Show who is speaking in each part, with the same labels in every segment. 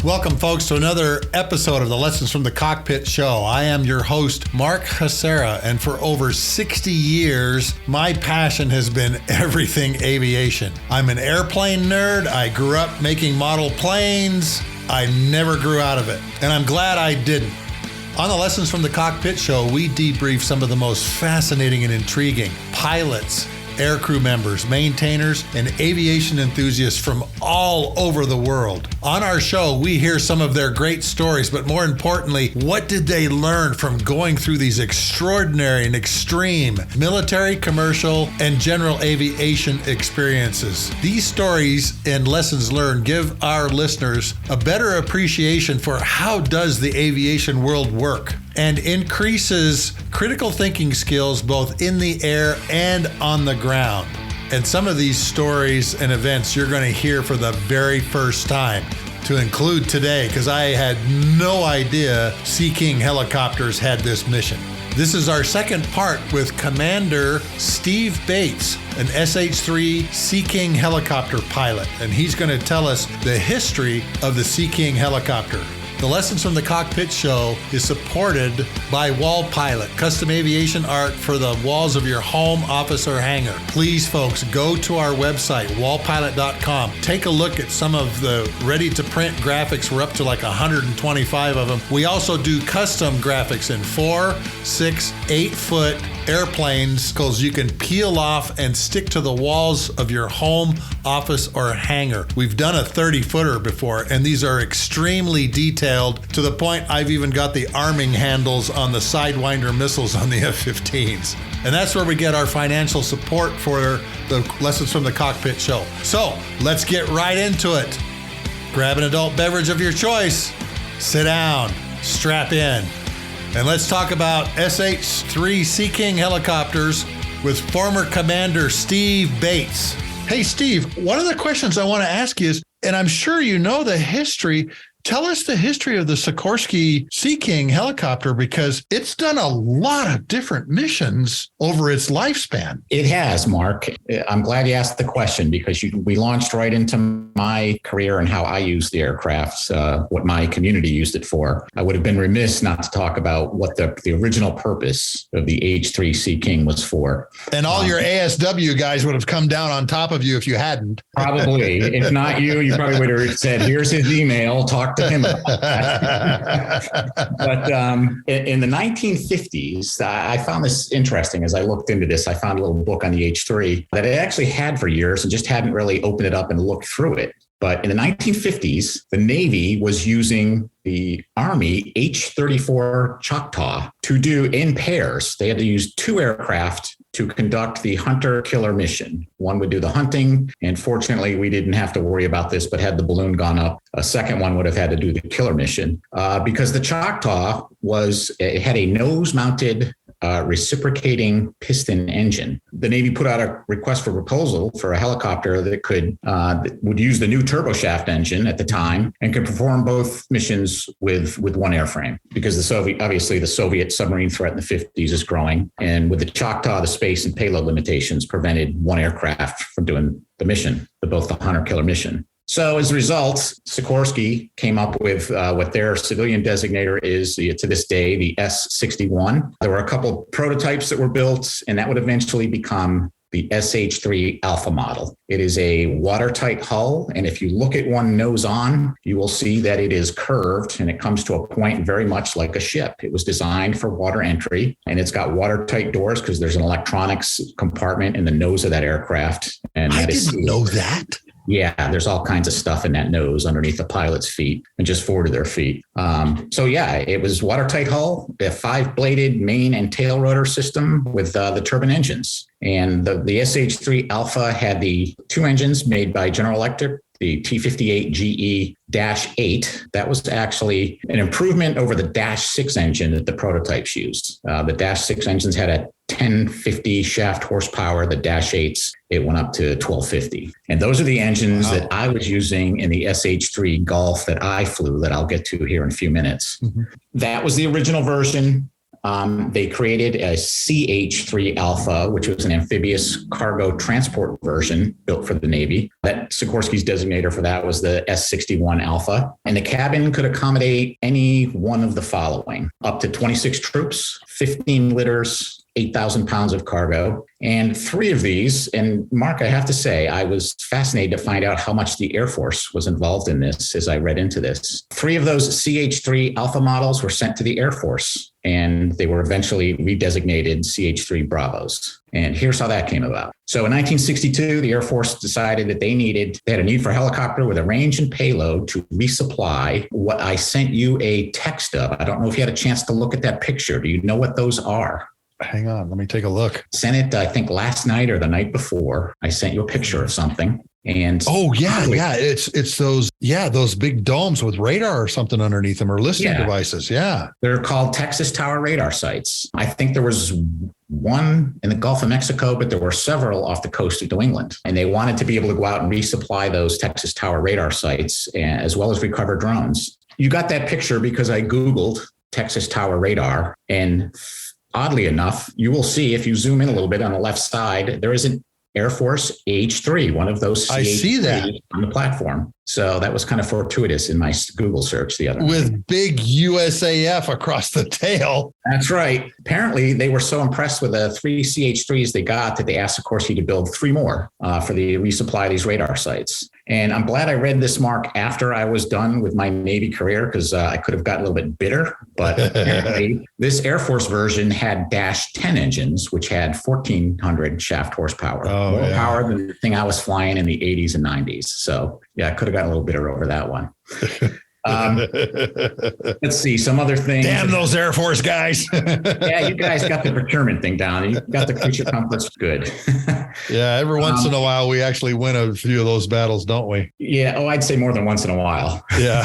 Speaker 1: Welcome, folks, to another episode of the Lessons from the Cockpit show. I am your host, Mark Hasera, and for over 60 years, my passion has been everything aviation. I'm an airplane nerd. I grew up making model planes. I never grew out of it, and I'm glad I didn't. On the Lessons from the Cockpit show, we debrief some of the most fascinating and intriguing pilots, aircrew members, maintainers, and aviation enthusiasts from all over the world. On our show, we hear some of their great stories, but more importantly, what did they learn from going through these extraordinary and extreme military, commercial, and general aviation experiences? These stories and lessons learned give our listeners a better appreciation for how does the aviation world work, and increases critical thinking skills both in the air and on the ground. And some of these stories and events you're going to hear for the very first time, to include today, because I had no idea Sea King helicopters had this mission. This is our second part with Commander Steve Bates, an SH-3 Sea King helicopter pilot, and he's going to tell us the history of the Sea King helicopter. The Lessons from the Cockpit show is supported by Wall Pilot, custom aviation art for the walls of your home, office, or hangar. Please, folks, go to our website, wallpilot.com. Take a look at some of the ready-to-print graphics. We're up to like 125 of them. We also do custom graphics in 4, 6, 8-foot airplanes, because you can peel off and stick to the walls of your home, office, or hangar. We've done a 30-footer before, and these are extremely detailed to the point I've even got the arming handles on the Sidewinder missiles on the F-15s. And that's where we get our financial support for the Lessons from the Cockpit show. So let's get right into it. Grab an adult beverage of your choice, sit down, strap in, and let's talk about SH-3 Sea King helicopters with former Commander Steve Bates. Hey, Steve, one of the questions I want to ask you is, and I'm sure you know the history, tell us the history of the Sikorsky Sea King helicopter, because it's done a lot of different missions over its lifespan.
Speaker 2: It has, Mark. I'm glad you asked the question, because we launched right into my career and how I use the aircraft, what my community used it for. I would have been remiss not to talk about what the original purpose of the H-3 Sea King was for.
Speaker 1: And all your ASW guys would have come down on top of you if you hadn't.
Speaker 2: Probably. If not you probably would have said, here's his email, talk to him about that. But in the 1950s, I found this interesting. As I looked into this, I found a little book on the H-3 that I actually had for years and just hadn't really opened it up and looked through it. But in the 1950s, the Navy was using the Army H-34 Choctaw to do in pairs. They had to use 2 aircraft to conduct the hunter-killer mission. One would do the hunting, and fortunately, we didn't have to worry about this, but had the balloon gone up, a second one would have had to do the killer mission. Because the Choctaw it had a nose-mounted reciprocating piston engine. The Navy put out a request for proposal for a helicopter that would use the new turboshaft engine at the time and could perform both missions with one airframe, because the Soviet submarine threat in the 50s is growing. And with the Choctaw, the space and payload limitations prevented one aircraft from doing the mission, both the hunter-killer mission. So as a result, Sikorsky came up with what their civilian designator is to this day, the S-61. There were a couple prototypes that were built, and that would eventually become the SH-3 Alpha model. It is a watertight hull, and if you look at one nose on, you will see that it is curved, and it comes to a point very much like a ship. It was designed for water entry, and it's got watertight doors because there's an electronics compartment in the nose of that aircraft. And
Speaker 1: I didn't know that.
Speaker 2: Yeah, there's all kinds of stuff in that nose underneath the pilot's feet and just forward of their feet. It was watertight hull, a 5-bladed main and tail rotor system with the turbine engines. And the SH-3 Alpha had the 2 engines made by General Electric, the T58GE-8. That was actually an improvement over the -6 engine that the prototypes used. The -6 engines had a 1050 shaft horsepower. The -8s, it went up to 1250. And those are the engines that I was using in the SH-3 Golf that I flew, that I'll get to here in a few minutes. Mm-hmm. That was the original version. They created a CH-3 Alpha, which was an amphibious cargo transport version built for the Navy. That Sikorsky's designator for that was the S-61 Alpha. And the cabin could accommodate any one of the following: up to 26 troops, 15 litters, 8,000 pounds of cargo. And 3 of these, and Mark, I have to say, I was fascinated to find out how much the Air Force was involved in this as I read into this. 3 of those CH-3 Alpha models were sent to the Air Force, and they were eventually redesignated CH-3 Bravos. And here's how that came about. So in 1962, the Air Force decided that they had a need for a helicopter with a range and payload to resupply what I sent you a text of. I don't know if you had a chance to look at that picture. Do you know what those are?
Speaker 1: Hang on, let me take a look.
Speaker 2: Sent it, I think, last night or the night before. I sent you a picture of something. And
Speaker 1: it's those big domes with radar or something underneath them, or listening devices. Yeah,
Speaker 2: they're called Texas Tower radar sites. I think there was one in the Gulf of Mexico, but there were several off the coast of New England, and they wanted to be able to go out and resupply those Texas Tower radar sites, as well as recover drones. You got that picture because I Googled Texas Tower radar, and oddly enough, you will see if you zoom in a little bit on the left side, there is an Air Force H-3, one of those
Speaker 1: I see that
Speaker 2: on the platform. So that was kind of fortuitous in my Google search the other
Speaker 1: with
Speaker 2: night.
Speaker 1: big USAF across the tail.
Speaker 2: That's right. Apparently, they were so impressed with the 3 CH-3s they got that they asked Sikorsky to build 3 more for the resupply of these radar sites. And I'm glad I read this, Mark, after I was done with my Navy career, because I could have gotten a little bit bitter. But apparently, this Air Force version had Dash 10 engines, which had 1,400 shaft horsepower. More power than the thing I was flying in the 80s and 90s. So, yeah, I could have gotten a little bitter over that one. Let's see some other things.
Speaker 1: Damn those Air Force guys.
Speaker 2: Yeah, you guys got the procurement thing down. You got the creature comforts good.
Speaker 1: Yeah, every once in a while we actually win a few of those battles, don't we?
Speaker 2: Yeah. Oh, I'd say more than once in a while.
Speaker 1: Yeah.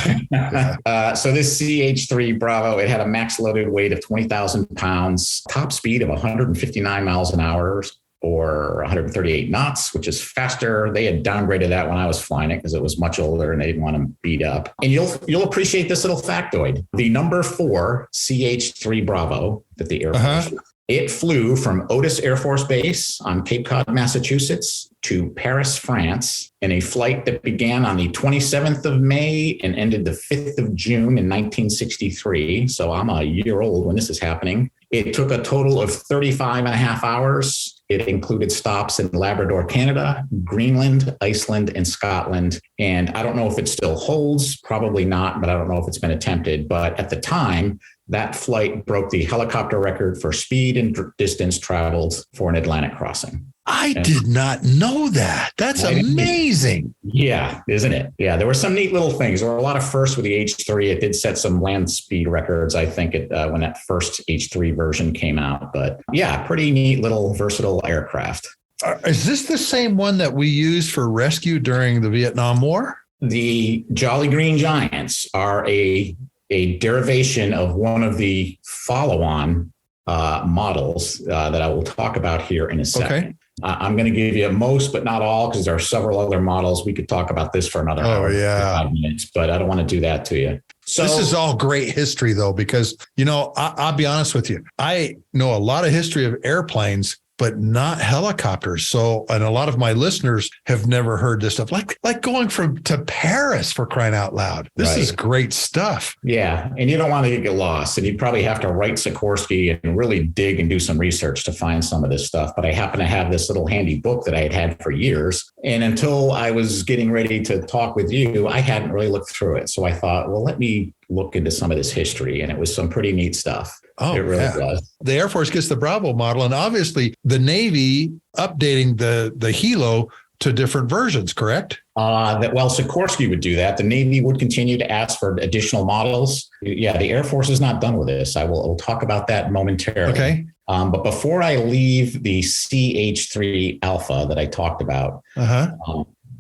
Speaker 2: So this CH-3 Bravo, it had a max loaded weight of 20,000 pounds, top speed of 159 miles an hour, or 138 knots, which is faster. They had downgraded that when I was flying it because it was much older and they didn't want to beat up. And you'll appreciate this little factoid. The number 4 CH-3 Bravo that the Air Force, it flew from Otis Air Force Base on Cape Cod, Massachusetts to Paris, France, in a flight that began on the 27th of May and ended the 5th of June in 1963. So I'm a year old when this is happening. It took a total of 35 and a half hours. It included stops in Labrador, Canada, Greenland, Iceland, and Scotland. And I don't know if it still holds, probably not, but I don't know if it's been attempted. But at the time, that flight broke the helicopter record for speed and distance traveled for an Atlantic crossing.
Speaker 1: I did not know that. That's amazing.
Speaker 2: Yeah, isn't it? Yeah, there were some neat little things. There were a lot of firsts with the H-3. It did set some land speed records, I think, when that first H-3 version came out. But yeah, pretty neat little versatile aircraft.
Speaker 1: Is this the same one that we used for rescue during the Vietnam War?
Speaker 2: The Jolly Green Giants are a derivation of one of the follow-on models that I will talk about here in a second. Okay. I'm going to give you most, but not all, because there are several other models. We could talk about this for another 5 minutes, but I don't want to do that to you. So
Speaker 1: this is all great history, though, because, I'll be honest with you. I know a lot of history of airplanes, but not helicopters. So, and a lot of my listeners have never heard this stuff, like going to Paris, for crying out loud. This is great stuff.
Speaker 2: Yeah. And you don't want to get lost. And you probably have to write Sikorsky and really dig and do some research to find some of this stuff. But I happen to have this little handy book that I had for years. And until I was getting ready to talk with you, I hadn't really looked through it. So I thought, well, let me look into some of this history. And it was some pretty neat stuff.
Speaker 1: Oh,
Speaker 2: it really was.
Speaker 1: The Air Force gets the Bravo model, and obviously the Navy updating the Hilo to different versions, correct?
Speaker 2: Sikorsky would do that. The Navy would continue to ask for additional models. Yeah, the Air Force is not done with this. We'll talk about that momentarily.
Speaker 1: Okay.
Speaker 2: But before I leave the CH-3 Alpha that I talked about,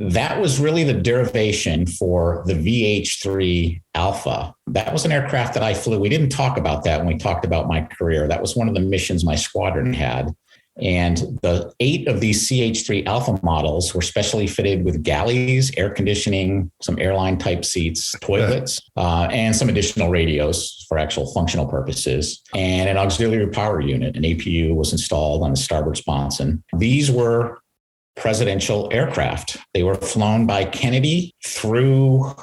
Speaker 2: that was really the derivation for the VH-3 Alpha. That was an aircraft that I flew. We didn't talk about that when we talked about my career. That was one of the missions my squadron had. And the 8 of these CH-3 Alpha models were specially fitted with galleys, air conditioning, some airline type seats, toilets, and some additional radios for actual functional purposes. And an auxiliary power unit, an APU, was installed on the starboard sponson. These were presidential aircraft. They were flown by Kennedy through,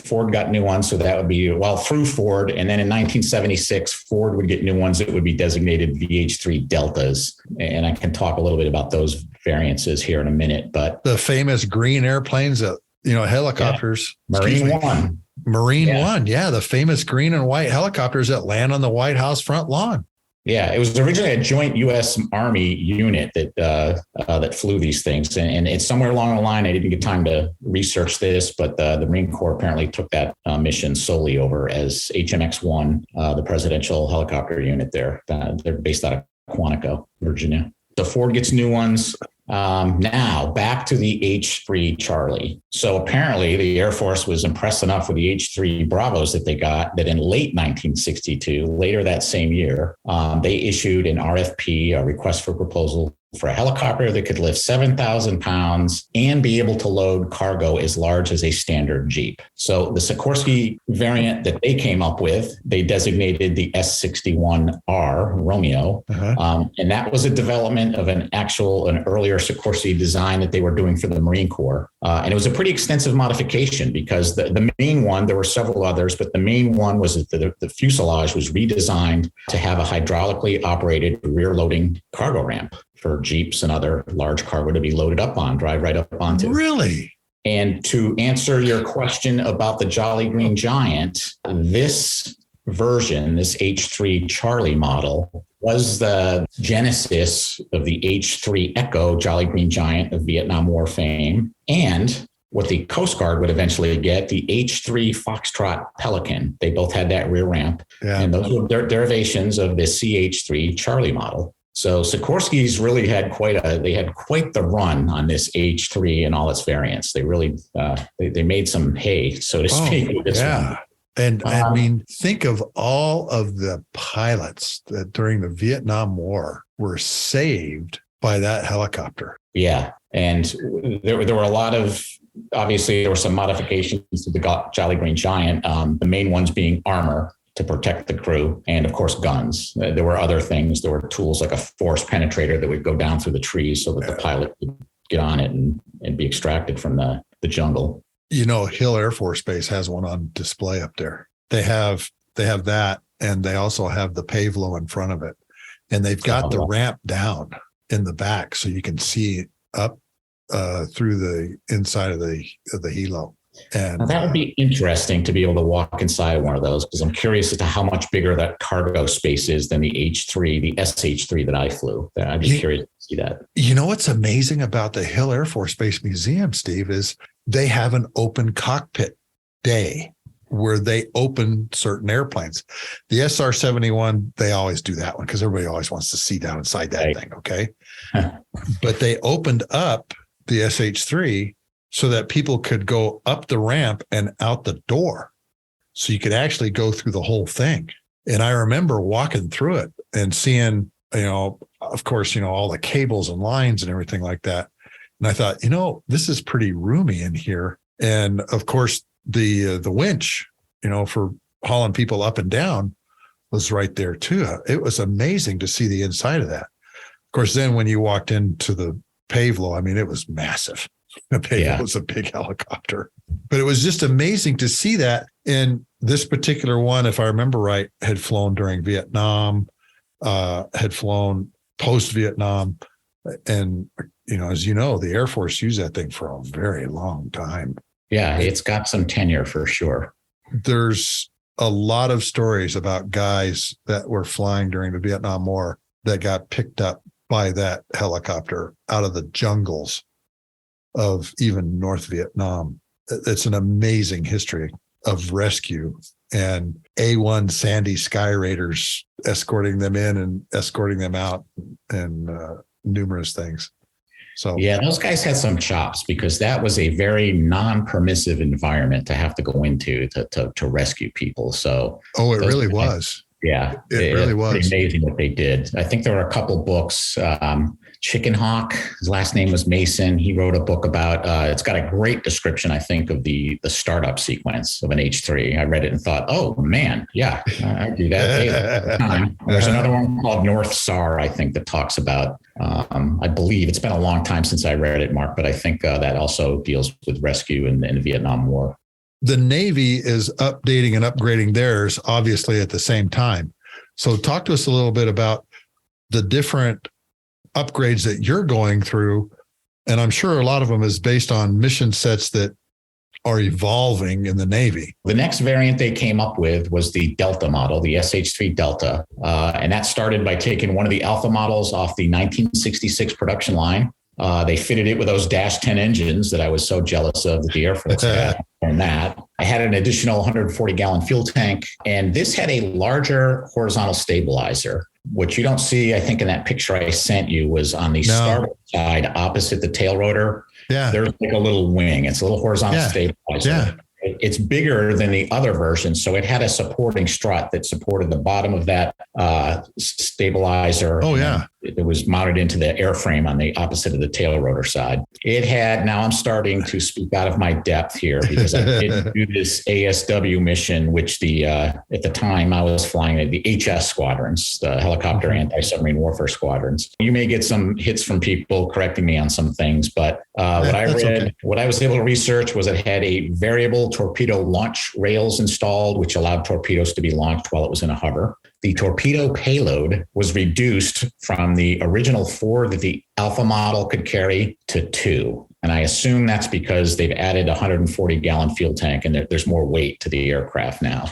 Speaker 2: Ford got new ones. So that would be, through Ford. And then in 1976, Ford would get new ones that would be designated VH-3 Deltas. And I can talk a little bit about those variances here in a minute. But
Speaker 1: the famous green airplanes that, helicopters.
Speaker 2: Marine One.
Speaker 1: One. Yeah. The famous green and white helicopters that land on the White House front lawn.
Speaker 2: Yeah, it was originally a joint U.S. Army unit that flew these things, and it's somewhere along the line. I didn't get time to research this, but the Marine Corps apparently took that mission solely over as HMX-1, the presidential helicopter unit there. They're based out of Quantico, Virginia. So Ford gets new ones. Now back to the H-3 Charlie. So apparently the Air Force was impressed enough with the H-3 Bravos that they got that in late 1962, later that same year, they issued an RFP, a request for proposal, for a helicopter that could lift 7,000 pounds and be able to load cargo as large as a standard Jeep. So the Sikorsky variant that they came up with, they designated the S61R Romeo. And that was a development of an earlier Sikorsky design that they were doing for the Marine Corps. And it was a pretty extensive modification because the main one, there were several others, but the main one was that the fuselage was redesigned to have a hydraulically operated rear loading cargo ramp for Jeeps and other large cargo to be loaded up on, drive right up onto.
Speaker 1: Really?
Speaker 2: And to answer your question about the Jolly Green Giant, this version, this H-3 Charlie model, was the genesis of the H-3 Echo Jolly Green Giant of Vietnam War fame, and what the Coast Guard would eventually get, the H-3 Foxtrot Pelican. They both had that rear ramp. Yeah. And those were derivations of the CH-3 Charlie model. So Sikorsky's really had quite the run on this H-3 and all its variants. They really they made some hay, so to speak. With this one.
Speaker 1: And I mean, think of all of the pilots that during the Vietnam War were saved by that helicopter.
Speaker 2: Yeah, and there were a lot of, obviously there were some modifications to the Jolly Green Giant. The main ones being armor to protect the crew, and of course guns. There were other things. There were tools like a force penetrator that would go down through the trees so that the pilot could get on it and be extracted from the jungle.
Speaker 1: Hill Air Force Base has one on display up there. They have that, and they also have the Pavlo in front of it, and they've got the ramp down in the back so you can see up through the inside of the helo. And
Speaker 2: now that would be interesting to be able to walk inside one of those, because I'm curious as to how much bigger that cargo space is than the H-3, the SH-3 that I flew. I'd be curious to see that.
Speaker 1: What's amazing about the Hill Air Force Base Museum, Steve, is they have an open cockpit day where they open certain airplanes. The SR-71, they always do that one because everybody always wants to see down inside that thing, okay? But they opened up the SH-3 so that people could go up the ramp and out the door. So you could actually go through the whole thing. And I remember walking through it and seeing, of course, all the cables and lines and everything like that. And I thought, this is pretty roomy in here. And of course, the winch, for hauling people up and down was right there too. It was amazing to see the inside of that. Of course, then when you walked into the Pavlo, it was massive. The Pavlo was a big helicopter, but it was just amazing to see that. And this particular one, if I remember right, had flown during Vietnam, had flown post-Vietnam. And, as the Air Force used that thing for a very long time.
Speaker 2: Yeah, it's got some tenure for sure.
Speaker 1: There's a lot of stories about guys that were flying during the Vietnam War that got picked up by that helicopter out of the jungles of even North Vietnam. It's an amazing history of rescue, and A-1 Sandy Sky Raiders escorting them in and escorting them out, and numerous things. So
Speaker 2: yeah, those guys had some chops because that was a very non-permissive environment to have to go into to rescue people. So
Speaker 1: it really was.
Speaker 2: Yeah,
Speaker 1: It really was
Speaker 2: pretty amazing what they did. I think there were a couple books. Chicken Hawk, his last name was Mason. He wrote a book about. It's got a great description, I think, of the startup sequence of an H3. I read it and thought, oh man, yeah, I do that daily all the time. There's another one called North SAR, I think, that talks about. I believe it's been a long time since I read it, Mark, but I think that also deals with rescue in the Vietnam War.
Speaker 1: The Navy is updating and upgrading theirs, obviously, at the same time. So talk to us a little bit about the different upgrades that you're going through. And I'm sure a lot of them is based on mission sets that are evolving in the Navy.
Speaker 2: The next variant they came up with was the Delta model, the SH-3 Delta. And that started by taking one of the Alpha models off the 1966 production line. They fitted it with those Dash 10 engines that I was so jealous of that the Air Force had on that. I had an additional 140-gallon fuel tank, and this had a larger horizontal stabilizer. What you don't see, I think, in that picture I sent you was on the starboard side opposite the tail rotor. Yeah. There's like a little wing. It's a little horizontal stabilizer. Yeah. It's bigger than the other version. So it had a supporting strut that supported the bottom of that stabilizer.
Speaker 1: Oh, yeah.
Speaker 2: It was mounted into the airframe on the opposite of the tail rotor side. It had, now I'm starting to speak out of my depth here because I did do this ASW mission, which at the time I was flying the HS squadrons, the helicopter anti-submarine warfare squadrons. You may get some hits from people correcting me on some things, but what I read, what I was able to research was it had a variable torpedo launch rails installed, which allowed torpedoes to be launched while it was in a hover. The torpedo payload was reduced from the original 4 that the Alpha model could carry to 2. And I assume that's because they've added a 140-gallon fuel tank and there's more weight to the aircraft now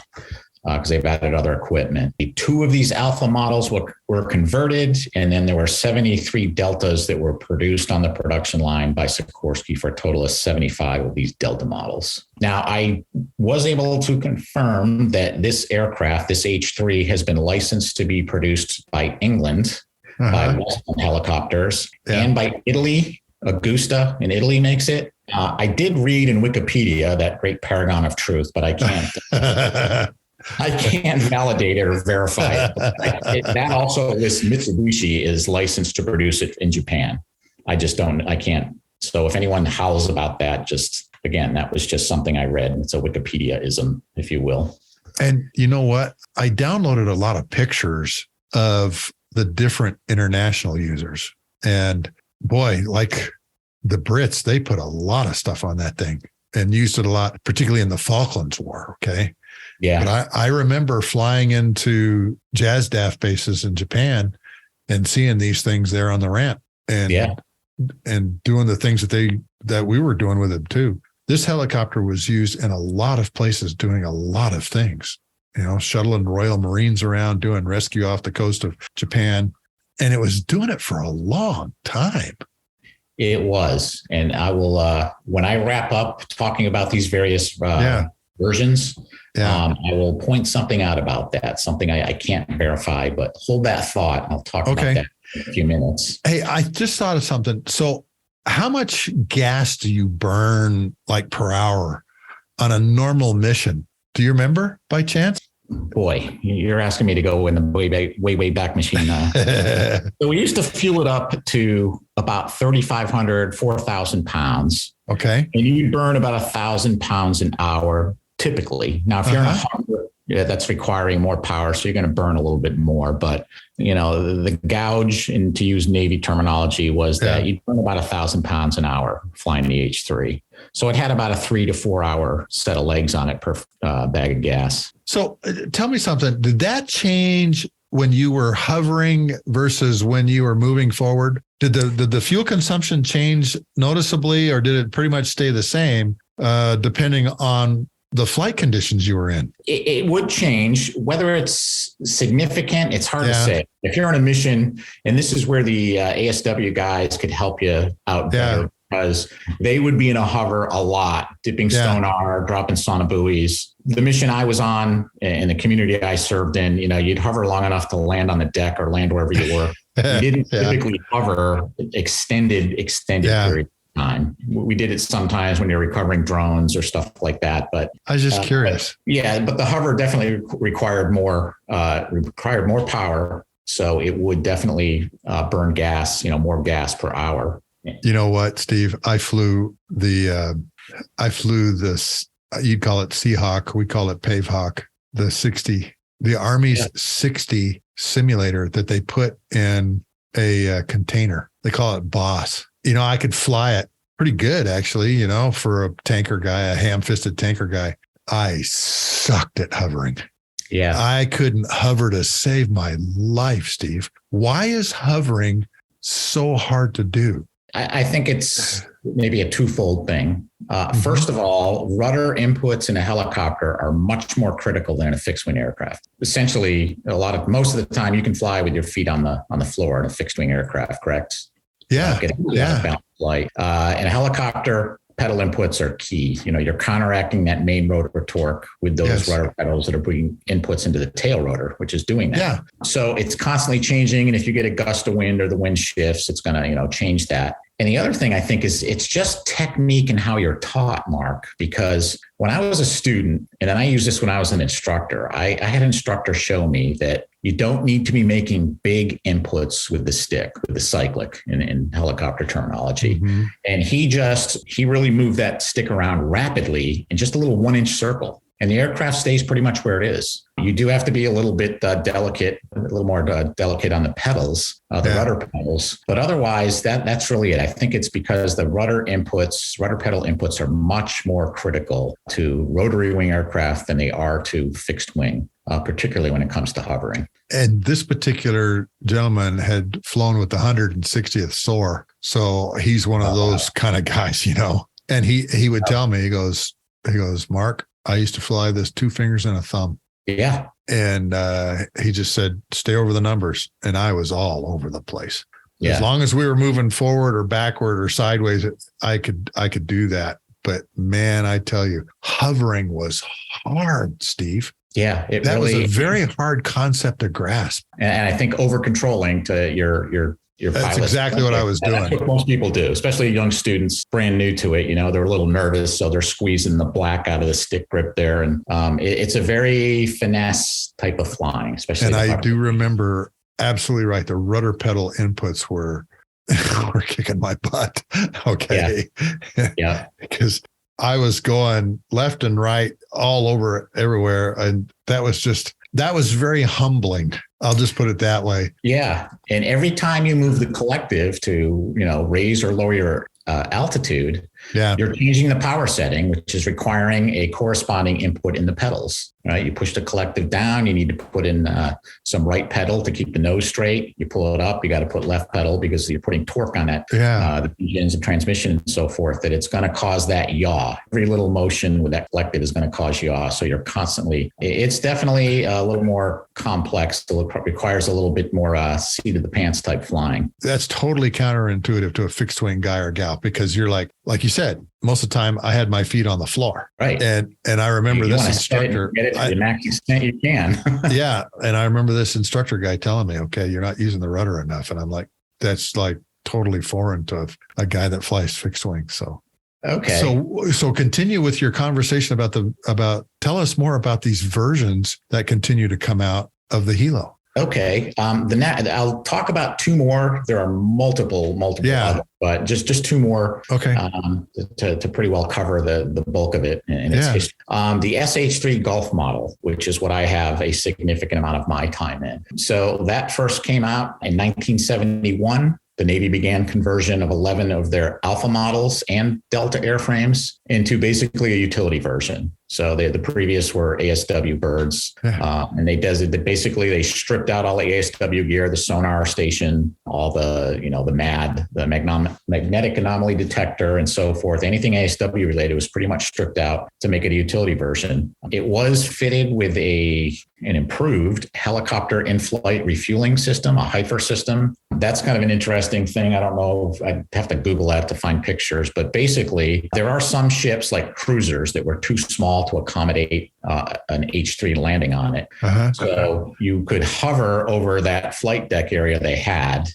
Speaker 2: because they've added other equipment. The 2 of these Alpha models were converted, and then there were 73 Deltas that were produced on the production line by Sikorsky for a total of 75 of these Delta models. Now, I was able to confirm that this aircraft, this H-3, has been licensed to be produced by England, by Western Helicopters, and by Italy. Augusta in Italy makes it. I did read in Wikipedia, that great paragon of truth, but I can't. I can't validate it or verify it. That also lists Mitsubishi is licensed to produce it in Japan. I can't. So if anyone howls about that, just, again, that was just something I read. It's a Wikipedia-ism, if you will.
Speaker 1: And you know what? I downloaded a lot of pictures of the different international users. And boy, like the Brits, they put a lot of stuff on that thing and used it a lot, particularly in the Falklands War. Okay. Yeah. But I remember flying into JASDAF bases in Japan and seeing these things there on the ramp and doing the things that we were doing with it too. This helicopter was used in a lot of places doing a lot of things, shuttling Royal Marines around, doing rescue off the coast of Japan. And it was doing it for a long time.
Speaker 2: It was. And I will, when I wrap up talking about these various versions, I will point something out about that, something I can't verify, but hold that thought. I'll talk about that in a few minutes.
Speaker 1: Hey, I just thought of something. So how much gas do you burn like per hour on a normal mission? Do you remember by chance?
Speaker 2: Boy, you're asking me to go in the way back machine now. So we used to fuel it up to about 3,500, 4,000 pounds.
Speaker 1: Okay.
Speaker 2: And you burn about 1,000 pounds an hour typically. Now, if you're in a hover, that's requiring more power, so you're going to burn a little bit more. But, the gauge, and to use Navy terminology, was that you burn about 1,000 pounds an hour flying the H-3. So it had about a 3 to 4 hour set of legs on it per bag of gas.
Speaker 1: So tell me something. Did that change when you were hovering versus when you were moving forward? Did the fuel consumption change noticeably, or did it pretty much stay the same depending on the flight conditions you were in?
Speaker 2: It would change. Whether it's significant, it's hard to say. If you're on a mission, and this is where the ASW guys could help you out better, because they would be in a hover a lot, dipping sonar, dropping sonobuoys. The mission I was on in the community I served in, you'd hover long enough to land on the deck or land wherever you were. You didn't typically hover extended periods of time. We did it sometimes when you're recovering drones or stuff like that. But
Speaker 1: I was just curious.
Speaker 2: But the hover definitely required more power. So it would definitely burn gas, more gas per hour.
Speaker 1: You know what, Steve? I flew this, you'd call it Seahawk. We call it Pavehawk, the Army's 60 simulator that they put in a container. They call it Boss. I could fly it pretty good, actually, for a tanker guy, a ham-fisted tanker guy. I sucked at hovering.
Speaker 2: Yeah.
Speaker 1: I couldn't hover to save my life, Steve. Why is hovering so hard to do?
Speaker 2: I think it's maybe a twofold thing. First of all, rudder inputs in a helicopter are much more critical than in a fixed wing aircraft. Essentially, most of the time you can fly with your feet on the floor in a fixed wing aircraft, correct?
Speaker 1: Yeah.
Speaker 2: Flight. In a helicopter, pedal inputs are key. You're counteracting that main rotor torque with those rudder pedals that are bringing inputs into the tail rotor, which is doing that.
Speaker 1: Yeah.
Speaker 2: So it's constantly changing. And if you get a gust of wind or the wind shifts, it's going to, change that. And the other thing I think is it's just technique and how you're taught, Mark, because when I was a student, and then I used this when I was an instructor, I had an instructor show me that you don't need to be making big inputs with the stick, with the cyclic in helicopter terminology. Mm-hmm. And he really moved that stick around rapidly in just a little 1-inch circle. And the aircraft stays pretty much where it is. You do have to be a little bit delicate, a little more delicate on the pedals, rudder pedals. But otherwise, that's really it. I think it's because the rudder pedal inputs are much more critical to rotary wing aircraft than they are to fixed wing, particularly when it comes to hovering.
Speaker 1: And this particular gentleman had flown with the 160th SOAR. So he's one of those kind of guys, And he would tell me, he goes, Mark, I used to fly this 2 fingers and a thumb.
Speaker 2: Yeah.
Speaker 1: And he just said, stay over the numbers. And I was all over the place. Yeah. As long as we were moving forward or backward or sideways, I could do that. But man, I tell you, hovering was hard, Steve.
Speaker 2: Yeah.
Speaker 1: That was a very hard concept to grasp.
Speaker 2: And I think over controlling to your
Speaker 1: That's exactly what I was doing.
Speaker 2: That's what most people do, especially young students, brand new to it. They're a little nervous, so they're squeezing the black out of the stick grip there. And it's a very finesse type of flying, especially.
Speaker 1: And I do remember absolutely right. The rudder pedal inputs were kicking my butt. Okay.
Speaker 2: Yeah.
Speaker 1: Because I was going left and right all over everywhere. And that was very humbling. I'll just put it that way.
Speaker 2: Yeah. And every time you move the collective to, raise or lower your altitude, you're changing the power setting, which is requiring a corresponding input in the pedals. Right? You push the collective down, you need to put in some right pedal to keep the nose straight. You pull it up, you got to put left pedal because you're putting torque on that, the engines and transmission and so forth, that it's going to cause that yaw. Every little motion with that collective is going to cause yaw. So you're it's definitely a little more complex. It requires a little bit more seat of the pants type flying.
Speaker 1: That's totally counterintuitive to a fixed wing guy or gal, because you're like you said, most of the time I had my feet on the floor.
Speaker 2: Right.
Speaker 1: And I remember this instructor.
Speaker 2: Get it to the max extent you can.
Speaker 1: Yeah. And I remember this instructor guy telling me, okay, you're not using the rudder enough. And I'm like, that's like totally foreign to a guy that flies fixed wing. So,
Speaker 2: okay.
Speaker 1: So continue with your conversation tell us more about these versions that continue to come out of the Hilo.
Speaker 2: Okay. I'll talk about 2 more. There are multiple others, but just 2 more.
Speaker 1: Okay.
Speaker 2: To pretty well cover the bulk of it in its history. The SH-3 Gulf model, which is what I have a significant amount of my time in. So that first came out in 1971. The Navy began conversion of 11 of their Alpha models and Delta airframes into basically a utility version. So the previous were ASW birds, and they stripped out all the ASW gear, the sonar station, all the the magnetic anomaly detector, and so forth. Anything ASW related was pretty much stripped out to make it a utility version. It was fitted with an improved helicopter in-flight refueling system, a HIFER system. That's kind of an interesting thing. I don't know. I'd have to Google that to find pictures, but basically there are some ships like cruisers that were too small to accommodate an H-3 landing on it. So you could hover over that flight deck area they had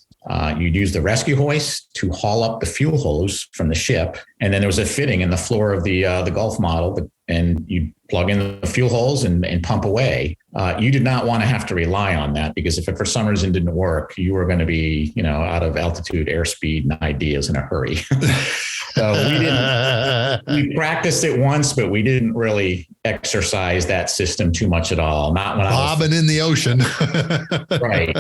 Speaker 2: You'd use the rescue hoist to haul up the fuel hose from the ship. And then there was a fitting in the floor of the Gulf model, and you plug in the fuel holes and pump away. You did not want to have to rely on that, because if it for some reason didn't work, you were going to be, out of altitude, airspeed, and ideas in a hurry. So we practiced it once, but we didn't really exercise that system too much at all. Not when
Speaker 1: bobbing in the ocean.
Speaker 2: Right.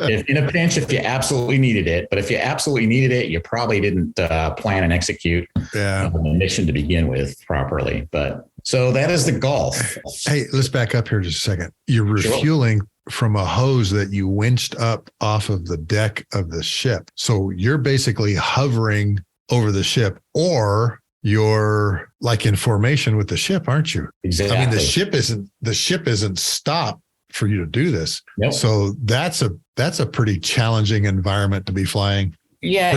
Speaker 2: If, in a pinch, if you absolutely needed it, but if you absolutely needed it, you probably didn't plan and execute the mission to begin with properly. But so that is the Gulf.
Speaker 1: Hey, let's back up here just a second. You're refueling from a hose that you winched up off of the deck of the ship. So you're basically hovering over the ship, or you're like in formation with the ship, aren't you?
Speaker 2: Exactly.
Speaker 1: I mean, the ship isn't stopped for you to do this.
Speaker 2: Yep.
Speaker 1: So that's a pretty challenging environment to be flying.
Speaker 2: Yeah.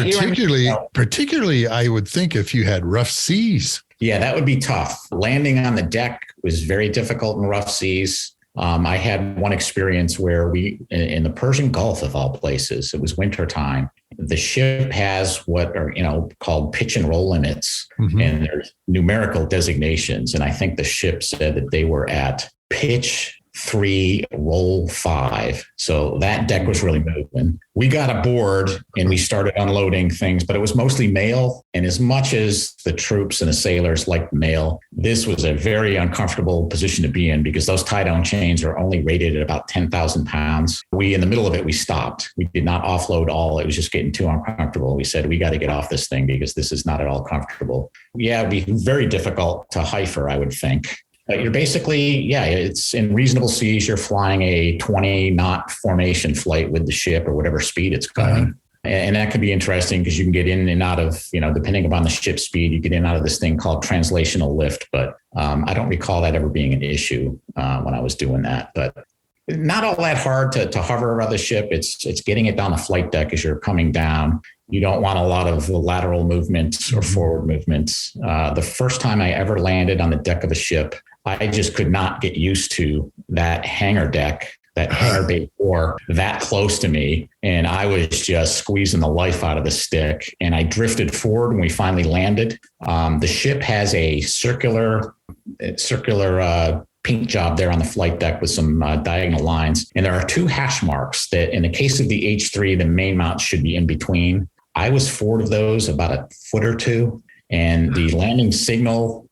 Speaker 1: Particularly, I would think if you had rough seas.
Speaker 2: Yeah, that would be tough. Landing on the deck was very difficult in rough seas. I had one experience where we, in the Persian Gulf of all places, it was winter time. The ship has what are, called pitch and roll limits, and there's numerical designations. And I think the ship said that they were at pitch 3, roll 5. So that deck was really moving. We got aboard and we started unloading things, but it was mostly mail. And as much as the troops and the sailors liked mail, this was a very uncomfortable position to be in, because those tie-down chains are only rated at about 10,000 pounds. In the middle of it, we stopped. We did not offload all. It was just getting too uncomfortable. We said, we got to get off this thing because this is not at all comfortable. Yeah, it'd be very difficult to heifer, I would think. You're basically, it's in reasonable seas. You're flying a 20-knot formation flight with the ship, or whatever speed it's going. And that could be interesting because you can get in and out of, depending upon the ship speed, you get in and out of this thing called translational lift. But I don't recall that ever being an issue when I was doing that. But not all that hard to hover around the ship. It's getting it down the flight deck as you're coming down. You don't want a lot of lateral movements or forward movements. The first time I ever landed on the deck of a ship, I just could not get used to that hangar deck, that hangar bay door that close to me. And I was just squeezing the life out of the stick. And I drifted forward when we finally landed. The ship has a circular paint job there on the flight deck with some diagonal lines. And there are 2 hash marks that, in the case of the H-3, the main mount should be in between. I was forward of those about a foot or two. And the landing signal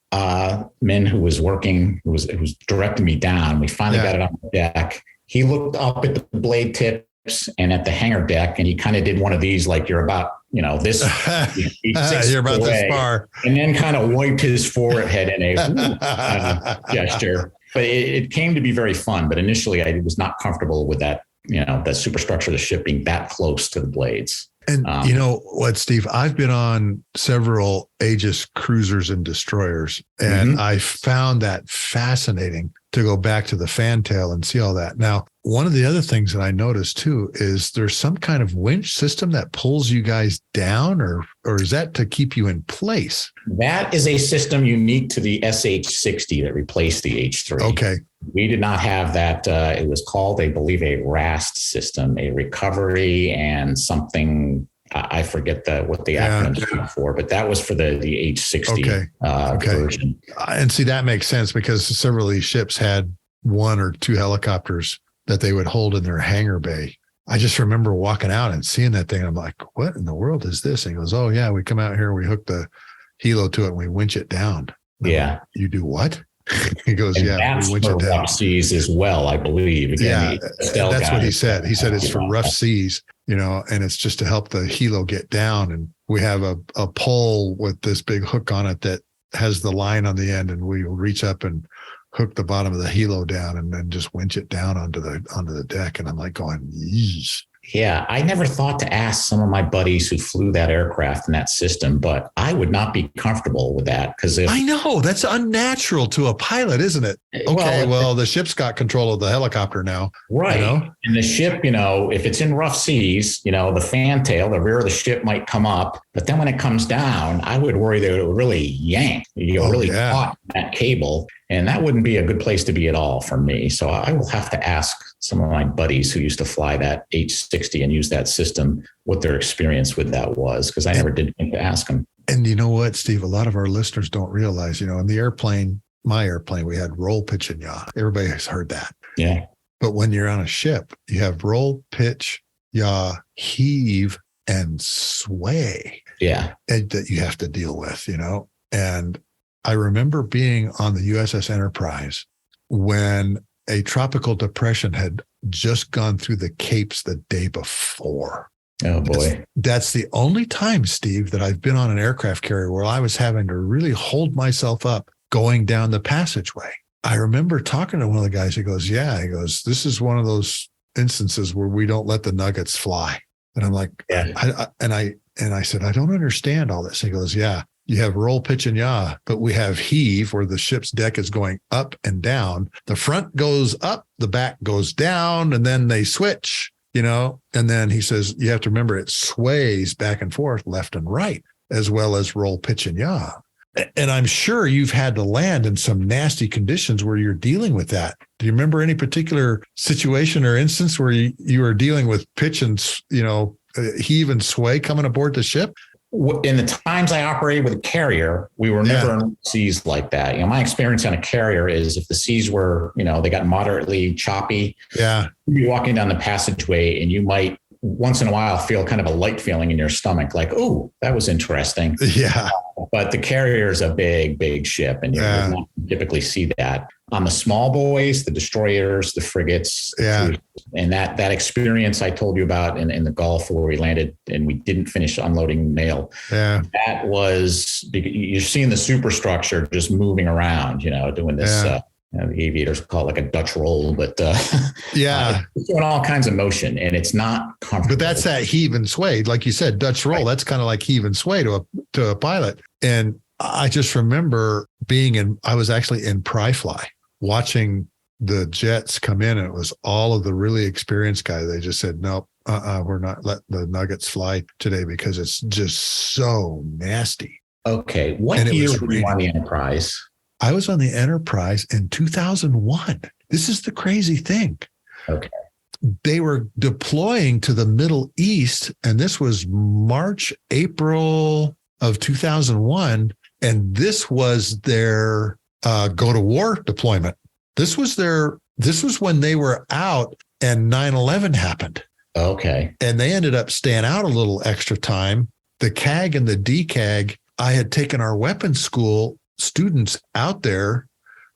Speaker 2: man who was directing me down, we finally got it on the deck. He looked up at the blade tips and at the hangar deck, and he kind of did one of these, like you're about, this.
Speaker 1: You're about this far.
Speaker 2: And then kind of wiped his forehead in a gesture. But it came to be very fun. But initially, I was not comfortable with that, the superstructure of the ship being that close to the blades.
Speaker 1: And you know what, Steve, I've been on several Aegis cruisers and destroyers, and I found that fascinating to go back to the fantail and see all that. Now, one of the other things that I noticed too is there's some kind of winch system that pulls you guys down, or is that to keep you in place?
Speaker 2: That is a system unique to the SH-3 that replaced the H-3.
Speaker 1: Okay.
Speaker 2: We did not have that. It was called, I believe, a RAST system, a recovery and something. I forget what the acronym stood for, but that was for the H-3 version.
Speaker 1: And see, that makes sense because several of these ships had 1 or 2 helicopters that they would hold in their hangar bay. I just remember walking out and seeing that thing. I'm like, what in the world is this? And he goes, oh, yeah, we come out here, we hook the helo to it, and we winch it down. Like, you do what? He goes,
Speaker 2: and
Speaker 1: we winch it down.
Speaker 2: Rough seas as well, I believe. Again,
Speaker 1: that's what he said. He said it's for rough seas, and it's just to help the helo get down. And we have a pole with this big hook on it that has the line on the end, and we will reach up and hook the bottom of the helo down and then just winch it down onto the deck. And I'm like going, yeesh.
Speaker 2: Yeah, I never thought to ask some of my buddies who flew that aircraft and that system, but I would not be comfortable with that because
Speaker 1: I know that's unnatural to a pilot, isn't it? Okay, well, the ship's got control of the helicopter now,
Speaker 2: right? And the ship, if it's in rough seas, the fantail, the rear of the ship might come up, but then when it comes down, I would worry that it would really yank, caught that cable, and that wouldn't be a good place to be at all for me. So I will have to ask some of my buddies who used to fly that H-60 and use that system, what their experience with that was, because I never did think to ask them.
Speaker 1: And you know what, Steve, a lot of our listeners don't realize, in the airplane, my airplane, we had roll, pitch, and yaw. Everybody has heard that.
Speaker 2: Yeah.
Speaker 1: But when you're on a ship, you have roll, pitch, yaw, heave, and sway.
Speaker 2: Yeah.
Speaker 1: That you have to deal with, And I remember being on the USS Enterprise when a tropical depression had just gone through the Capes the day before.
Speaker 2: Oh, boy.
Speaker 1: That's the only time, Steve, that I've been on an aircraft carrier where I was having to really hold myself up going down the passageway. I remember talking to one of the guys. He goes, this is one of those instances where we don't let the nuggets fly. And I'm like,
Speaker 2: yeah.
Speaker 1: I said, I don't understand all this. He goes, yeah, you have roll, pitch, and yaw, but we have heave where the ship's deck is going up and down. The front goes up, the back goes down, and then they switch. And then he says, you have to remember it sways back and forth, left and right, as well as roll, pitch, and yaw. And I'm sure you've had to land in some nasty conditions where you're dealing with that. Do you remember any particular situation or instance where you were dealing with pitch and, heave and sway coming aboard the ship?
Speaker 2: In the times I operated with a carrier, we were never in seas like that. My experience on a carrier is if the seas were, they got moderately choppy.
Speaker 1: Yeah.
Speaker 2: You'd be walking down the passageway and you might once in a while feel kind of a light feeling in your stomach, like, oh, that was interesting.
Speaker 1: Yeah.
Speaker 2: But the carrier is a big, big ship, and you don't typically see that. On the small boys, the destroyers, the frigates, and that experience I told you about in the Gulf where we landed and we didn't finish unloading mail.
Speaker 1: Yeah.
Speaker 2: That was, you're seeing the superstructure just moving around, doing this. The aviators call it like a Dutch roll, but it's doing all kinds of motion, and it's not comfortable. But
Speaker 1: that's that heave and sway, like you said, Dutch roll. Right. That's kind of like heave and sway to a pilot. And I just remember I was actually in Pry-Fly watching the jets come in, and it was all of the really experienced guys. They just said, nope, we're not letting the nuggets fly today because it's just so nasty.
Speaker 2: Okay, what year were you on the Enterprise?
Speaker 1: I was on the Enterprise in 2001. This is the crazy thing.
Speaker 2: Okay.
Speaker 1: They were deploying to the Middle East, and this was March, April of 2001. And this was their go to war deployment. This was when they were out and 9/11 happened.
Speaker 2: Okay.
Speaker 1: And they ended up staying out a little extra time. The CAG and the DCAG, I had taken our weapons school students out there.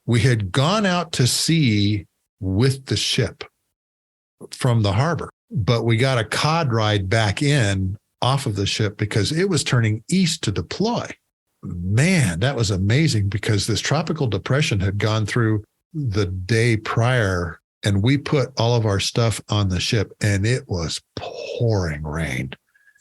Speaker 1: We had gone out to sea with the ship from the harbor, but we got a cod ride back in off of the ship because it was turning east to deploy. Man, that was amazing because this tropical depression had gone through the day prior, and we put all of our stuff on the ship, and it was pouring rain.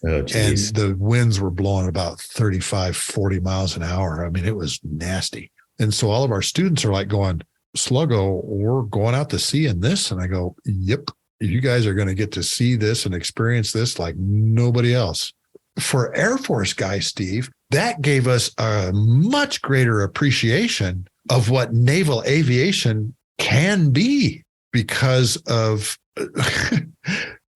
Speaker 2: Oh, geez.
Speaker 1: And the winds were blowing about 35, 40 miles an hour. I mean, it was nasty. And so all of our students are like going, Sluggo, we're going out to sea in this. And I go, yep, you guys are going to get to see this and experience this like nobody else. For Air Force guys, Steve, that gave us a much greater appreciation of what naval aviation can be because of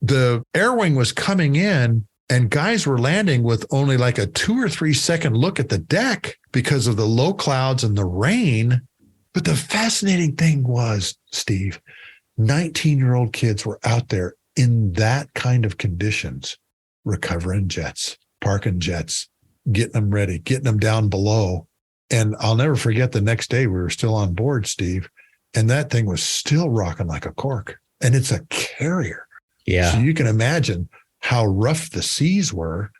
Speaker 1: the air wing was coming in and guys were landing with only like a 2 or 3 second look at the deck because of the low clouds and the rain. But the fascinating thing was, Steve, 19-year-old kids were out there in that kind of conditions, recovering jets, parking jets, getting them ready, getting them down below. And I'll never forget the next day we were still on board, Steve, and that thing was still rocking like a cork. And it's a carrier.
Speaker 2: Yeah.
Speaker 1: So you can imagine how rough the seas were.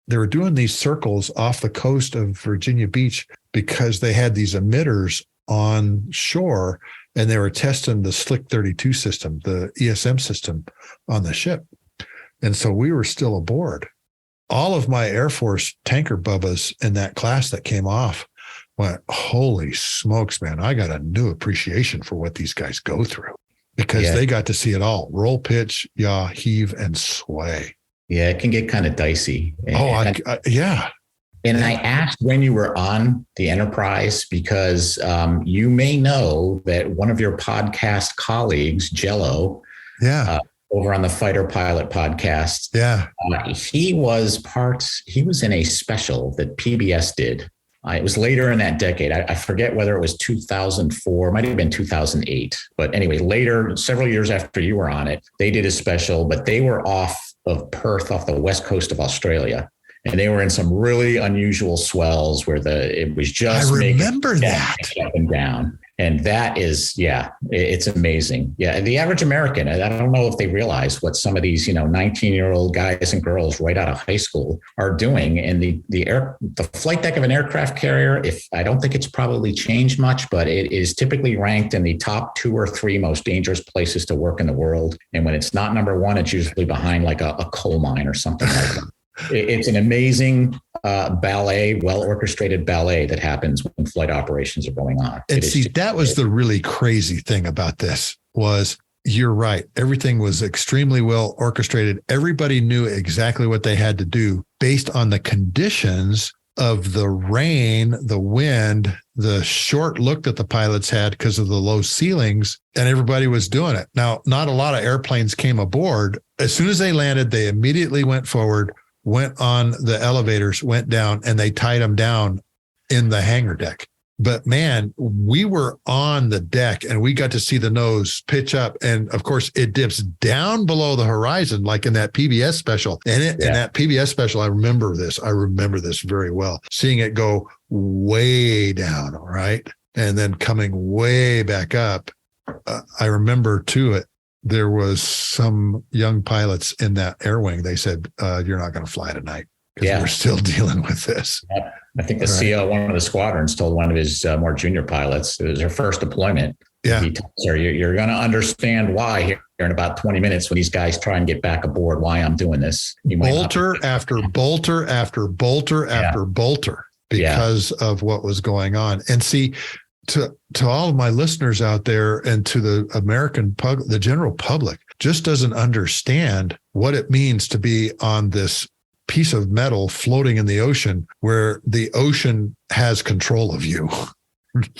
Speaker 1: They were doing these circles off the coast of Virginia Beach because they had these emitters on shore and they were testing the Slick 32 system, the ESM system on the ship. And so we were still aboard. All of my Air Force tanker bubbas in that class that came off went, holy smokes, man, I got a new appreciation for what these guys go through. Because they got to see it all. Roll, pitch, yaw, heave, and sway.
Speaker 2: Yeah, it can get kind of dicey.
Speaker 1: Yeah.
Speaker 2: And I asked when you were on the Enterprise because you may know that one of your podcast colleagues, Jello,
Speaker 1: Yeah.
Speaker 2: Over on the Fighter Pilot podcast.
Speaker 1: Yeah.
Speaker 2: He was in a special that PBS did. It was later in that decade. I forget whether it was 2004, might have been 2008. But anyway, later, several years after you were on it, they did a special, but they were off of Perth, off the west coast of Australia. And they were in some really unusual swells where it was just
Speaker 1: I remember that
Speaker 2: up and down. And that is, it's amazing. Yeah. The average American, I don't know if they realize what some of these, 19-year-old guys and girls right out of high school are doing. And the flight deck of an aircraft carrier, I don't think it's probably changed much, but it is typically ranked in the top 2 or 3 most dangerous places to work in the world. And when it's not number 1, it's usually behind like a coal mine or something like that. It's an amazing ballet, well-orchestrated ballet that happens when flight operations are going on.
Speaker 1: And see, that was the really crazy thing about this was you're right. Everything was extremely well orchestrated. Everybody knew exactly what they had to do based on the conditions of the rain, the wind, the short look that the pilots had because of the low ceilings, and everybody was doing it. Now, not a lot of airplanes came aboard. As soon as they landed, they immediately went forward, went on the elevators, went down, and they tied them down in the hangar deck. But man, we were on the deck and we got to see the nose pitch up. And of course, it dips down below the horizon, like in that PBS special. And in that PBS special, I remember this very well, seeing it go way down, right? And then coming way back up. I remember too, there was some young pilots in that air wing. They said, you're not going to fly tonight because we're still dealing with this.
Speaker 2: I think the CO, one of the squadrons, told one of his more junior pilots, it was her first deployment.
Speaker 1: Yeah.
Speaker 2: He told her, you're going to understand why here in about 20 minutes when these guys try and get back aboard, why I'm doing this.
Speaker 1: Bolter after bolter after bolter after bolter because of what was going on. And see, to all of my listeners out there and to the American public, the general public just doesn't understand what it means to be on this piece of metal floating in the ocean where the ocean has control of you.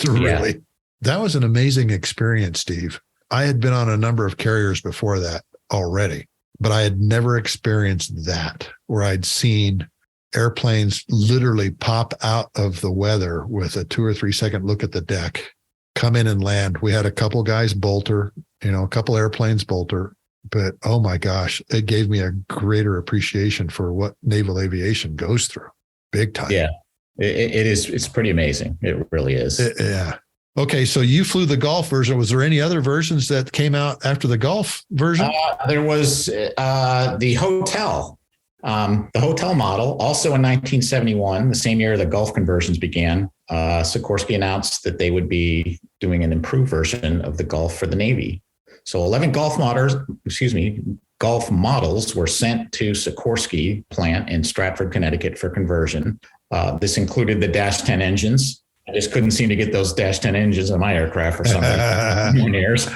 Speaker 1: Really. That was an amazing experience, Steve. I had been on a number of carriers before that already, but I had never experienced that where I'd seen airplanes literally pop out of the weather with a 2 or 3 second look at the deck, come in and land. We had a couple guys bolter, a couple airplanes bolter, but oh my gosh, it gave me a greater appreciation for what naval aviation goes through. Big time.
Speaker 2: Yeah, it is. It's pretty amazing. It really is.
Speaker 1: Yeah. Okay. So you flew the Golf version. Was there any other versions that came out after the Golf version?
Speaker 2: There was the Hotel. The Hotel model, also in 1971, the same year the Gulf conversions began, Sikorsky announced that they would be doing an improved version of the Gulf for the Navy. So 11 Gulf models were sent to Sikorsky plant in Stratford, Connecticut for conversion. This included the Dash 10 engines. I just couldn't seem to get those Dash 10 engines on my aircraft for some years.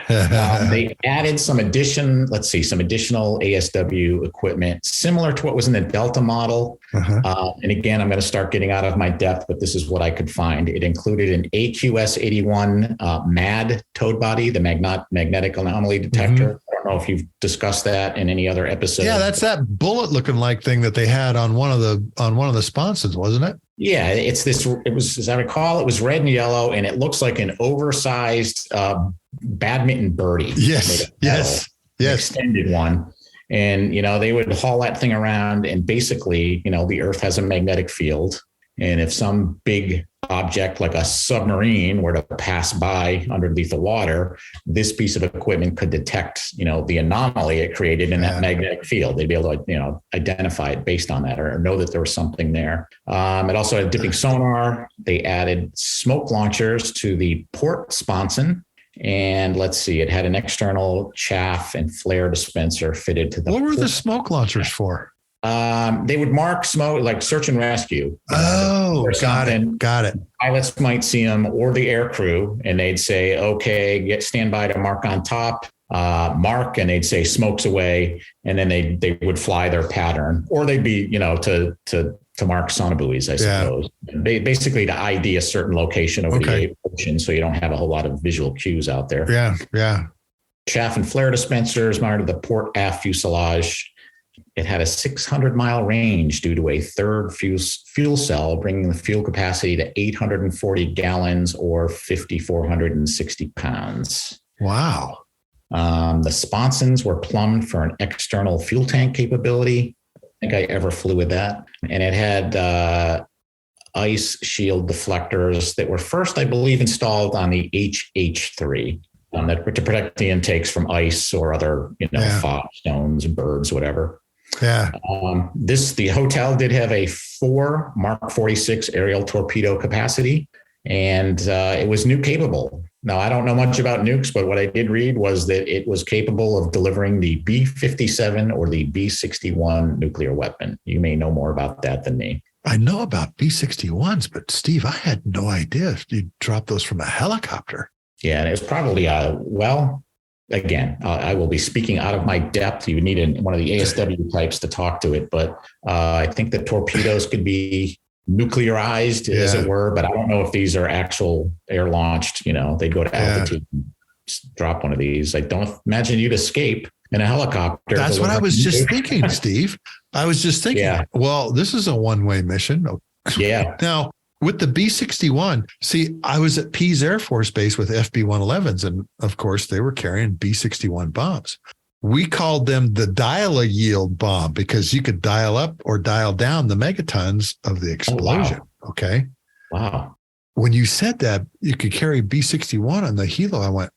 Speaker 2: They added some additional ASW equipment similar to what was in the Delta model. And again, I'm going to start getting out of my depth, but this is what I could find. It included an AQS-81 MAD towed body, the magnetic anomaly detector. I don't know if you've discussed that in any other episode.
Speaker 1: Yeah, that's that bullet looking like thing that they had on one of the sponsons, wasn't it?
Speaker 2: Yeah, it's this. It was, as I recall, it was red and yellow, and it looks like an oversized badminton birdie.
Speaker 1: Yes.
Speaker 2: Extended one. And, they would haul that thing around, and basically, the Earth has a magnetic field. And if some big object like a submarine were to pass by underneath the water, this piece of equipment could detect, the anomaly it created in that magnetic field. They'd be able to, identify it based on that or know that there was something there. It also had dipping sonar. They added smoke launchers to the port sponson. And let's see, it had an external chaff and flare dispenser fitted to the.
Speaker 1: What were the smoke launchers for?
Speaker 2: They would mark smoke, like search and rescue.
Speaker 1: Oh, got it.
Speaker 2: Pilots might see them or the air crew, and they'd say, okay, stand by to mark on top, mark, and they'd say smokes away. And then they would fly their pattern, or they'd be, to mark sonobuoys, I suppose. Basically to ID a certain location over the ocean so you don't have a whole lot of visual cues out there.
Speaker 1: Yeah.
Speaker 2: chaff and flare dispensers mounted to the port aft fuselage. It had a 600-mile range due to a third fuel cell, bringing the fuel capacity to 840 gallons or 5,460 pounds.
Speaker 1: Wow.
Speaker 2: The sponsons were plumbed for an external fuel tank capability. I think I ever flew with that. And it had ice shield deflectors that were first, I believe, installed on the SH-3 to protect the intakes from ice or other, fog, stones, birds, whatever.
Speaker 1: Yeah.
Speaker 2: The hotel did have a 4 Mark 46 aerial torpedo capacity, and it was nuke capable. Now, I don't know much about nukes, but what I did read was that it was capable of delivering the B-57 or the B-61 nuclear weapon. You may know more about that than me.
Speaker 1: I know about B-61s, but Steve, I had no idea if you dropped those from a helicopter.
Speaker 2: Yeah, and it was probably, again, I will be speaking out of my depth. You would need one of the ASW types to talk to it, but I think the torpedoes could be nuclearized, as it were, but I don't know if these are actual air launched. They go to altitude and drop one of these. I don't imagine you'd escape in a helicopter.
Speaker 1: That's what I was just thinking, Steve. I was just thinking, well, this is a one-way mission.
Speaker 2: Yeah.
Speaker 1: Now, with the B-61, see, I was at Pease Air Force Base with FB-111s, and of course, they were carrying B-61 bombs. We called them the dial-a-yield bomb because you could dial up or dial down the megatons of the explosion.
Speaker 2: Oh, wow.
Speaker 1: Okay.
Speaker 2: Wow.
Speaker 1: When you said that you could carry B-61 on the helo, I went,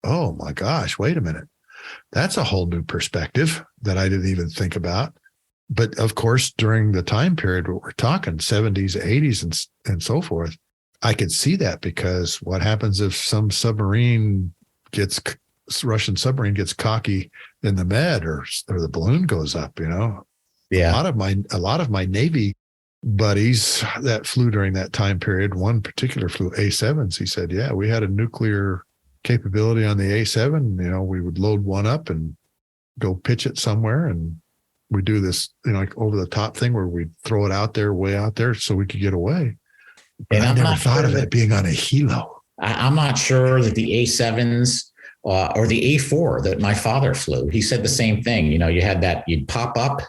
Speaker 1: oh my gosh, wait a minute. That's a whole new perspective that I didn't even think about. But of course, during the time period, what we're talking 70s, 80s, and so forth, I could see that because what happens if some Russian submarine gets cocky in the med or the balloon goes up, Yeah. A lot of my Navy buddies that flew during that time period, one particular flew A7s. He said, yeah, we had a nuclear capability on the A7. We would load one up and go pitch it somewhere, and we do this, like over the top thing where we throw it out there, way out there, so we could get away. But I never thought of it being on a helo.
Speaker 2: I'm not sure that the A7s or the A4 that my father flew, he said the same thing. You had that, you'd pop up,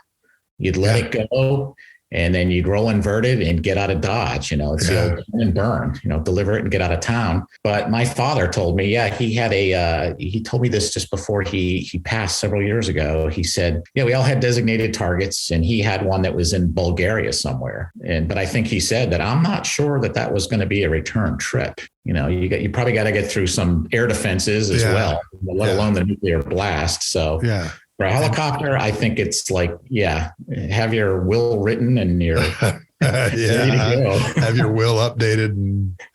Speaker 2: you'd let it go, and then you'd roll inverted and get out of Dodge. It's the old turn and burn, deliver it and get out of town. But my father told me, he had he told me this just before he passed several years ago. He said, we all had designated targets, and he had one that was in Bulgaria somewhere. But I think he said that I'm not sure that was going to be a return trip. You probably got to get through some air defenses as well, let alone the nuclear blast. So for a helicopter, I think it's like, have your will written and your ready to go.
Speaker 1: Have your will updated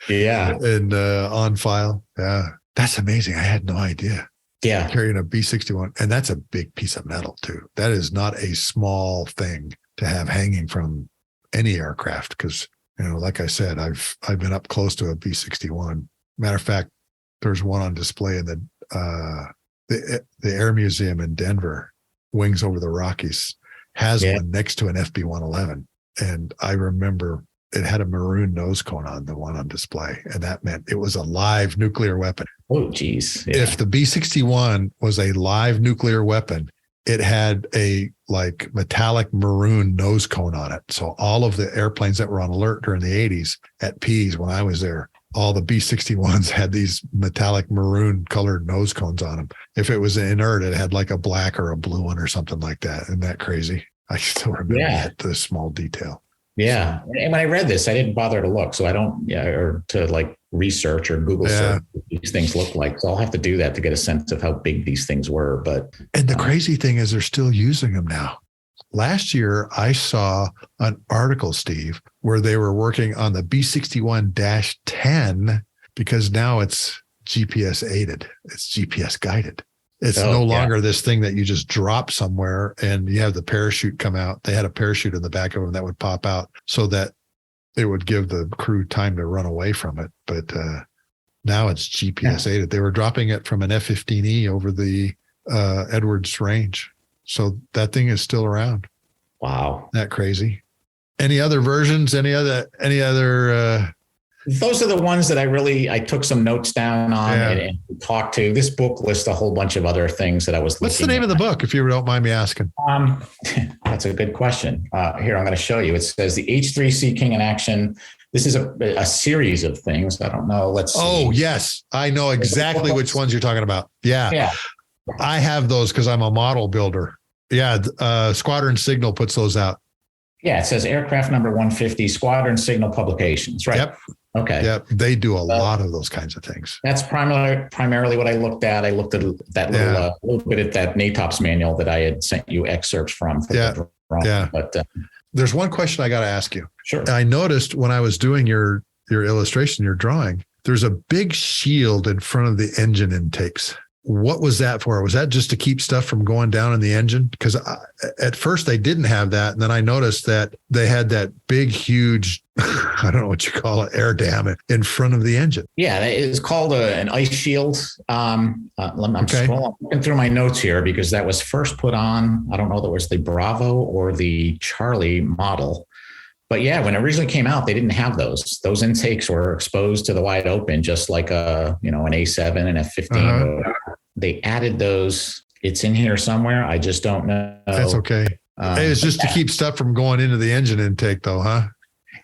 Speaker 1: and on file. Yeah, that's amazing. I had no idea.
Speaker 2: Yeah,
Speaker 1: carrying a B-61, and that's a big piece of metal too. That is not a small thing to have hanging from any aircraft because like I said, I've been up close to a B-61. Matter of fact, there's one on display in the Air Museum in Denver, Wings Over the Rockies, has one next to an FB-111. And I remember it had a maroon nose cone on the one on display. And that meant it was a live nuclear weapon.
Speaker 2: Oh, geez. Yeah.
Speaker 1: If the B-61 was a live nuclear weapon, it had a metallic maroon nose cone on it. So all of the airplanes that were on alert during the 80s at Pease when I was there, all the B-61s had these metallic maroon colored nose cones on them. If it was inert, it had like a black or a blue one or something like that. Isn't that crazy? I still remember that, the small detail.
Speaker 2: Yeah. And when I read this, I didn't bother to look. So I don't, or to research or Google search what these things look like. So I'll have to do that to get a sense of how big these things were.
Speaker 1: And the crazy thing is they're still using them now. Last year, I saw an article, Steve, where they were working on the B-61-10 because now it's GPS aided. It's GPS guided. It's no longer this thing that you just drop somewhere and you have the parachute come out. They had a parachute in the back of them that would pop out so that it would give the crew time to run away from it. But now it's GPS aided. They were dropping it from an F-15E over the Edwards range. So that thing is still around.
Speaker 2: Wow.
Speaker 1: Isn't that crazy? Any other versions? Any other
Speaker 2: those are the ones that I took some notes down on and talked to. This book lists a whole bunch of other things that I was
Speaker 1: What's the name of the book, if you don't mind me asking?
Speaker 2: That's a good question. Here, I'm going to show you. It says the H-3 Sea King in Action. This is a series of things. I don't know. Let's see.
Speaker 1: Oh, yes. I know exactly which ones you're talking about. Yeah. I have those because I'm a model builder. Yeah. Squadron Signal puts those out.
Speaker 2: Yeah. It says aircraft number 150, Squadron Signal Publications, right?
Speaker 1: Yep.
Speaker 2: Okay.
Speaker 1: Yep. They do a lot of those kinds of things.
Speaker 2: That's primarily what I looked at. I looked at that little bit at that NATOPS manual that I had sent you excerpts from. The drone. But
Speaker 1: there's one question I got to ask you.
Speaker 2: Sure.
Speaker 1: I noticed when I was doing your illustration, your drawing, there's a big shield in front of the engine intakes. What was that for? Was that just to keep stuff from going down in the engine? Because at first they didn't have that. And then I noticed that they had that big, huge, I don't know what you call it, air dam in front of the engine.
Speaker 2: Yeah, it's called an ice shield. I'm looking through my notes here because that was first put on, I don't know if it was the Bravo or the Charlie model. But yeah, when it originally came out, they didn't have those. Those intakes were exposed to the wide open, just like an A7 and F-15. They added those. It's in here somewhere. I just don't know.
Speaker 1: That's okay. It's just to keep stuff from going into the engine intake, though, huh?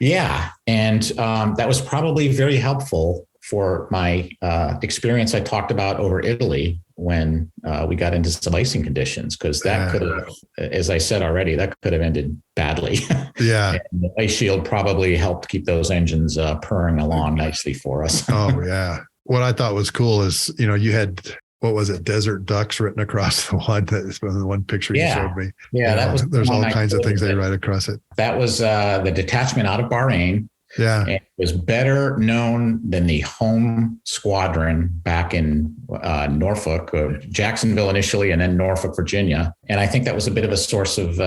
Speaker 2: Yeah, and that was probably very helpful for my experience I talked about over Italy when we got into some icing conditions, because that could have, as I said already, that could have ended badly.
Speaker 1: Yeah.
Speaker 2: And the ice shield probably helped keep those engines purring along nicely for us.
Speaker 1: Oh, yeah. What I thought was cool is, you had, what was it, desert ducks written across the one picture you showed me.
Speaker 2: Yeah,
Speaker 1: there's all kinds of things they write across it.
Speaker 2: That was the detachment out of Bahrain.
Speaker 1: Yeah.
Speaker 2: And it was better known than the home squadron back in Norfolk, Jacksonville initially, and then Norfolk, Virginia. And I think that was a bit of a source of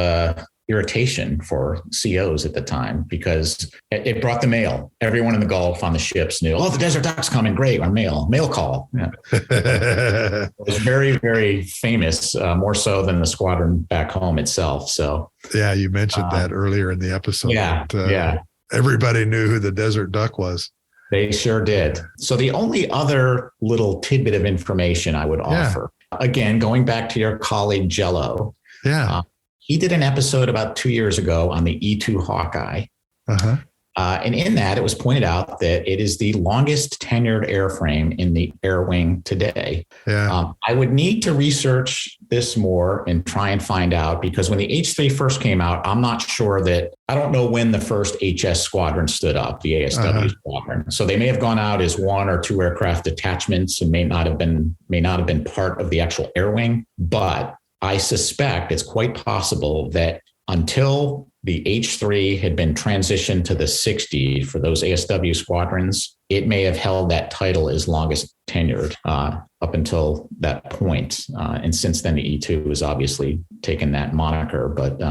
Speaker 2: irritation for COs at the time, because it brought the mail. Everyone in the Gulf on the ships knew, the Desert Duck's coming, great, our mail call. Yeah. It was very, very famous, more so than the squadron back home itself. So
Speaker 1: yeah, you mentioned that earlier in the episode.
Speaker 2: Yeah.
Speaker 1: Everybody knew who the Desert Duck was.
Speaker 2: They sure did. So the only other little tidbit of information I would offer, again, going back to your colleague Jello.
Speaker 1: Yeah.
Speaker 2: He did an episode about 2 years ago on the E-2 Hawkeye.
Speaker 1: Uh-huh.
Speaker 2: And in that, it was pointed out that it is the longest tenured airframe in the air wing today.
Speaker 1: Yeah.
Speaker 2: I would need to research this more and try and find out, because when the H-3 first came out, I'm not sure I don't know when the first HS squadron stood up, the ASW squadron. So they may have gone out as one or two aircraft detachments and may not have been part of the actual air wing. But I suspect it's quite possible that until the H-3 had been transitioned to the 60 for those ASW squadrons, it may have held that title as longest tenured up until that point. And since then, the E-2 has obviously taken that moniker. But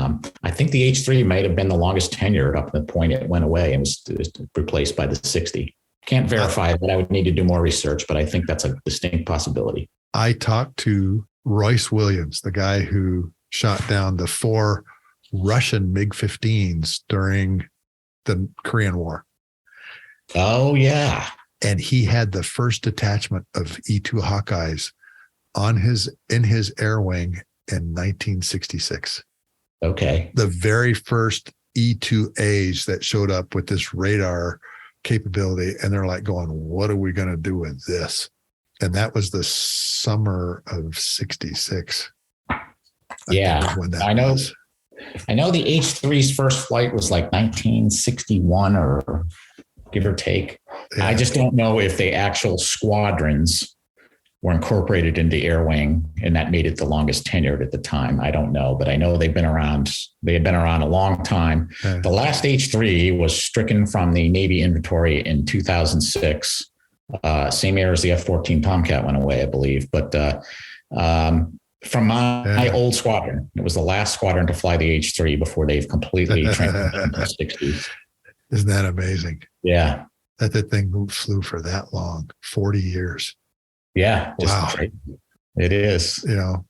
Speaker 2: I think the H-3 might have been the longest tenured up to the point it went away and was replaced by the 60. Can't verify that. I would need to do more research, but I think that's a distinct possibility.
Speaker 1: I talked to Royce Williams, the guy who shot down the 4 Russian MiG-15s during the Korean War.
Speaker 2: Oh, yeah.
Speaker 1: And he had the first detachment of E-2 Hawkeyes in his air wing in 1966.
Speaker 2: Okay.
Speaker 1: The very first E-2As that showed up with this radar capability. And they're like going, what are we going to do with this? And that was the summer of 66. I know. I know the H-3's first flight was like 1961 or give or take. Yeah. I just don't know if the actual squadrons were incorporated into air wing and that made it the longest tenured at the time. I don't know, but I know they've been around. They had been around a long time. Yeah. The last H-3 was stricken from the Navy inventory in 2006. Same year as the F-14 Tomcat went away, I believe. But from my old squadron, it was the last squadron to fly the H-3 before they've completely transitioned to the 60s. Isn't that amazing?
Speaker 2: Yeah.
Speaker 1: That thing flew for that long, 40 years.
Speaker 2: Yeah.
Speaker 1: Wow.
Speaker 2: It is.
Speaker 1: And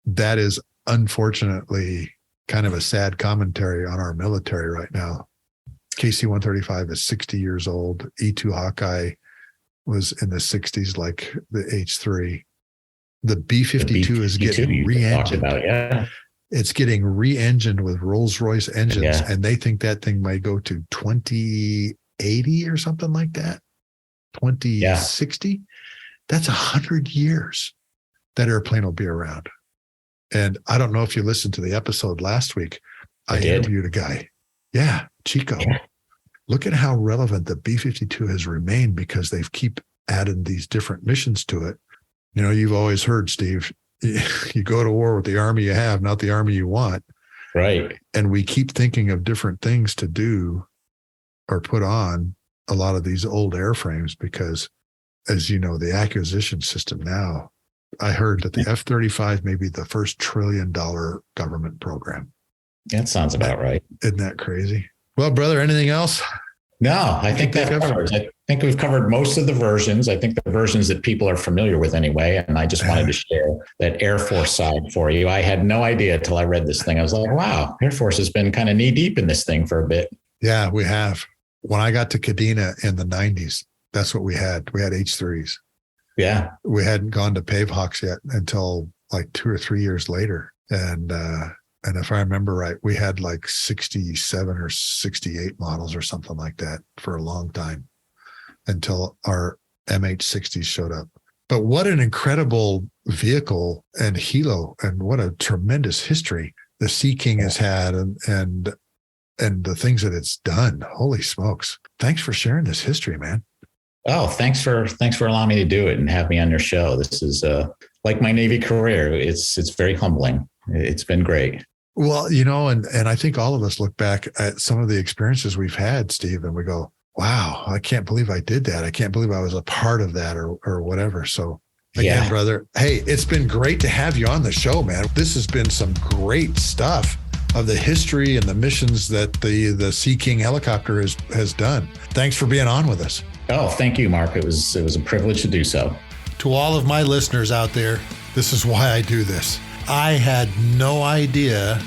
Speaker 1: that is unfortunately kind of a sad commentary on our military right now. KC-135 is 60 years old. E-2 Hawkeye was in the 60s, like the H-3. The B-52 is getting re-engined.
Speaker 2: Yeah.
Speaker 1: It's getting re-engined with Rolls-Royce engines, and they think that thing might go to 2080 or something like that. 2060. That's 100 years that airplane will be around. And I don't know if you listened to the episode last week. I interviewed a guy. Yeah, Chico. Yeah. Look at how relevant the B-52 has remained because they've keep adding these different missions to it. You know, you've always heard, Steve, you go to war with the army you have, not the army you want.
Speaker 2: Right.
Speaker 1: And we keep thinking of different things to do or put on a lot of these old airframes because, as you know, the acquisition system now, I heard that the F-35 may be the first $1 trillion government program.
Speaker 2: That sounds about right.
Speaker 1: Isn't that crazy? Well, brother, anything else?
Speaker 2: No, I think that covers. I think we've covered most of the versions. I think the versions that people are familiar with anyway. And I just wanted to share that Air Force side for you. I had no idea till I read this thing. I was like, wow, Air Force has been kind of knee deep in this thing for a bit.
Speaker 1: Yeah, we have. When I got to Kadena in the 90s, that's what we had. We had H-3s.
Speaker 2: Yeah.
Speaker 1: We hadn't gone to Pavehawks yet until like 2 or 3 years later. And if I remember right, we had like 67 or 68 models or something like that for a long time until our MH-60s showed up. But what an incredible vehicle and helo, and what a tremendous history the Sea King has had and the things that it's done. Holy smokes. Thanks for sharing this history, man.
Speaker 2: Oh, thanks for allowing me to do it and have me on your show. This is like my Navy career. It's very humbling. It's been great.
Speaker 1: Well, you know, and I think all of us look back at some of the experiences we've had, Steve, and we go, wow, I can't believe I did that. I can't believe I was a part of that or whatever. So again, brother, hey, it's been great to have you on the show, man. This has been some great stuff of the history and the missions that the Sea King helicopter has done. Thanks for being on with us.
Speaker 2: Oh, thank you, Mark. It was a privilege to do so.
Speaker 1: To all of my listeners out there, this is why I do this. I had no idea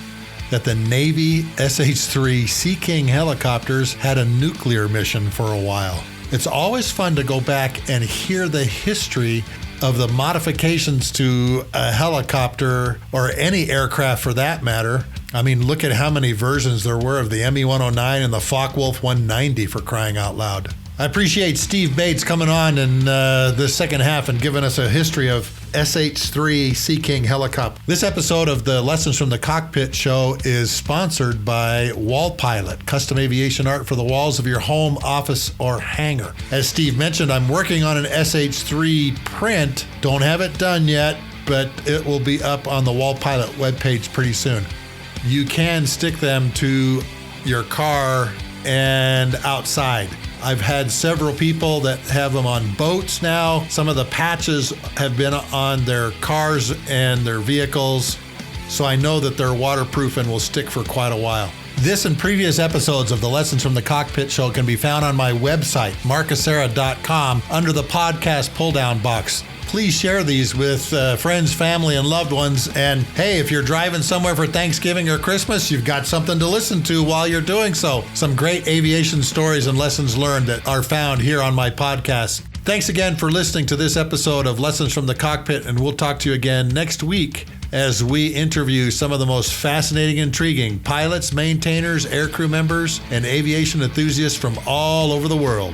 Speaker 1: that the Navy SH-3 Sea King helicopters had a nuclear mission for a while. It's always fun to go back and hear the history of the modifications to a helicopter or any aircraft for that matter. I mean, look at how many versions there were of the ME-109 and the Focke-Wulf 190 for crying out loud. I appreciate Steve Bates coming on in this second half and giving us a history of SH-3 Sea King helicopter. This episode of the Lessons from the Cockpit show is sponsored by Wall Pilot, custom aviation art for the walls of your home, office, or hangar. As Steve mentioned, I'm working on an SH-3 print. Don't have it done yet, but it will be up on the Wall Pilot webpage pretty soon. You can stick them to your car and outside. I've had several people that have them on boats now. Some of the patches have been on their cars and their vehicles, so I know that they're waterproof and will stick for quite a while. This and previous episodes of the Lessons from the Cockpit show can be found on my website, markasera.com, under the podcast pull-down box. Please share these with friends, family, and loved ones. And hey, if you're driving somewhere for Thanksgiving or Christmas, you've got something to listen to while you're doing so. Some great aviation stories and lessons learned that are found here on my podcast. Thanks again for listening to this episode of Lessons from the Cockpit, and we'll talk to you again next week as we interview some of the most fascinating, intriguing pilots, maintainers, aircrew members, and aviation enthusiasts from all over the world.